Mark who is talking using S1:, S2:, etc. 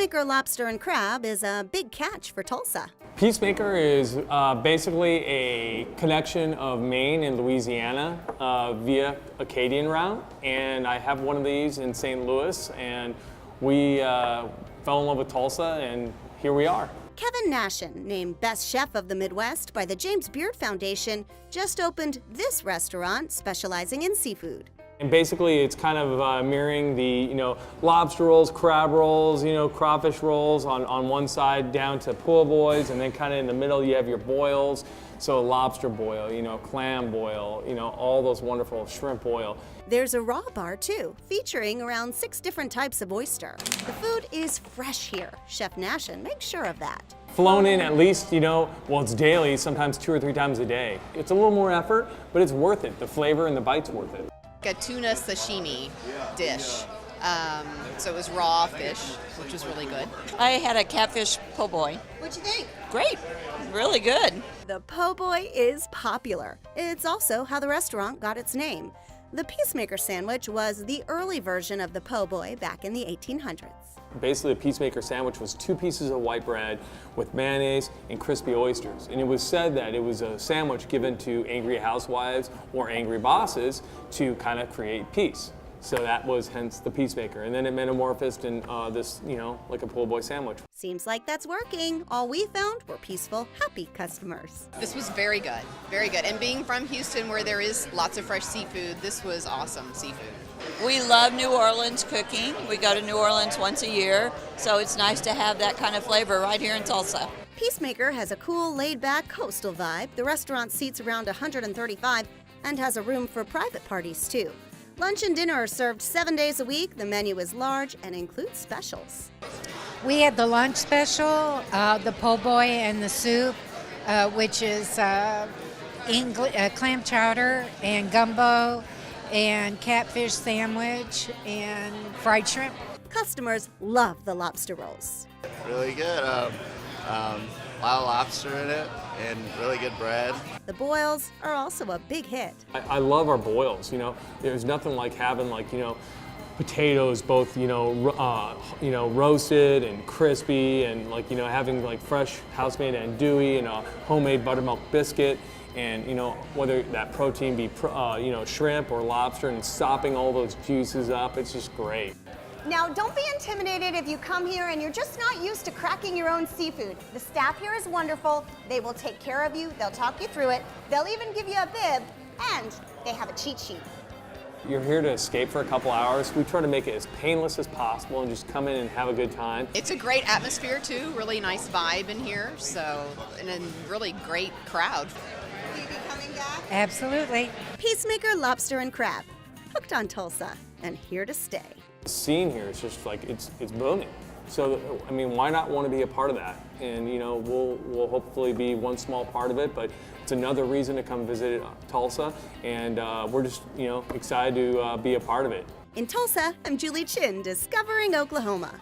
S1: Peacemaker Lobster and Crab is a big catch for Tulsa.
S2: Peacemaker is basically a connection of Maine and Louisiana via Acadian route, and I have one of these in St. Louis, and we fell in love with Tulsa, and here we are.
S1: Kevin Nashan, named Best Chef of the Midwest by the James Beard Foundation, just opened this restaurant specializing in seafood.
S2: And basically, it's kind of mirroring the, lobster rolls, crab rolls, crawfish rolls on one side down to po' boys, and then kind of in the middle you have your boils. So lobster boil, clam boil, all those wonderful shrimp boil.
S1: There's a raw bar too, featuring around 6 different types of oyster. The food is fresh here. Chef Nashan makes sure of that.
S2: Flown in at least, it's daily, sometimes 2 or 3 times a day. It's a little more effort, but it's worth it. The flavor and the bite's worth it.
S3: A tuna sashimi dish. So it was raw fish, which was really good.
S4: I had a catfish po' boy.
S1: What'd you think?
S4: Great, really good.
S1: The po' boy is popular. It's also how the restaurant got its name. The Peacemaker sandwich was the early version of the po' boy back in the 1800s.
S2: Basically, a Peacemaker sandwich was 2 pieces of white bread with mayonnaise and crispy oysters. And it was said that it was a sandwich given to angry housewives or angry bosses to kind of create peace. So that was hence the Peacemaker. And then it metamorphosed in this, like a po' boy sandwich.
S1: Seems like that's working. All we found were peaceful, happy customers.
S3: This was very good, very good. And being from Houston, where there is lots of fresh seafood, this was awesome seafood.
S4: We love New Orleans cooking. We go to New Orleans once a year, so it's nice to have that kind of flavor right here in Tulsa.
S1: Peacemaker has a cool, laid-back coastal vibe. The restaurant seats around 135 and has a room for private parties too. Lunch and dinner are served 7 days a week. The menu is large and includes specials.
S5: We had the lunch special, the po' boy and the soup, which is clam chowder and gumbo and catfish sandwich and fried shrimp.
S1: Customers love the lobster rolls.
S6: Really good. A lot of lobster in it and really good bread.
S1: The boils are also a big hit.
S2: I love our boils, There's nothing like having potatoes both, roasted and crispy, and having fresh house-made andouille and a homemade buttermilk biscuit, and whether that protein be shrimp or lobster, and sopping all those juices up, it's just great.
S7: Now, don't be intimidated if you come here and you're just not used to cracking your own seafood. The staff here is wonderful. They will take care of you. They'll talk you through it. They'll even give you a bib, and they have a cheat sheet.
S2: You're here to escape for a couple hours. We try to make it as painless as possible and just come in and have a good time.
S3: It's a great atmosphere too, really nice vibe in here, and a really great crowd.
S7: Will you be coming back?
S5: Absolutely.
S1: Peacemaker Lobster and Crab, hooked on Tulsa and here to stay.
S2: The scene here is just it's booming. So, why not want to be a part of that? And, we'll hopefully be one small part of it, but it's another reason to come visit Tulsa, and we're just, excited to be a part of it.
S1: In Tulsa, I'm Julie Chin, discovering Oklahoma.